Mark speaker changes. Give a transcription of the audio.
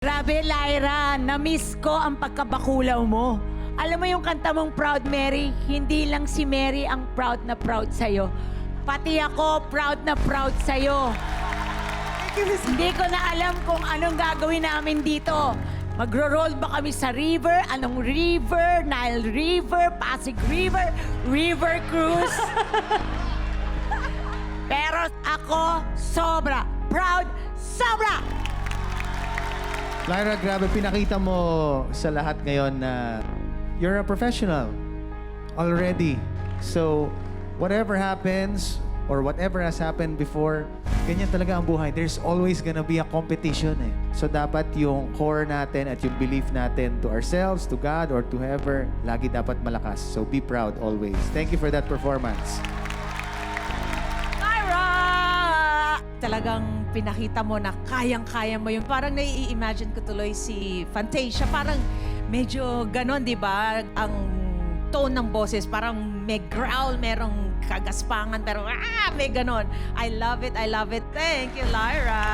Speaker 1: Grabe, Lyra, na-miss ko ang pagkabakulaw mo. Alam mo yung kanta mong Proud Mary, hindi lang si Mary ang proud na proud sa'yo. Pati ako, proud na proud sa'yo. Hindi ko na alam kung anong gagawin namin dito. Magro-roll ba kami sa river? Anong river? Nile River? Pasig River? River Cruise? Pero ako, sobra. Proud, sobra!
Speaker 2: Lyra, grabe, pinakita mo sa lahat ngayon na you're a professional already. So, whatever happens or whatever has happened before, ganyan talaga ang buhay. There's always gonna be a competition eh. So, dapat yung core natin at yung belief natin to ourselves, to God, or to whoever, lagi dapat malakas. So, be proud always. Thank you for that performance.
Speaker 3: Lyra! Talagang pinakita mo na kayang-kaya mo yun. Parang nai-imagine ko tuloy si Fantasia. Parang medyo ganon, di ba? Ang tone ng boses, parang may growl, merong kagaspangan, pero may ganon. I love it, I love it. Thank you, Lyra.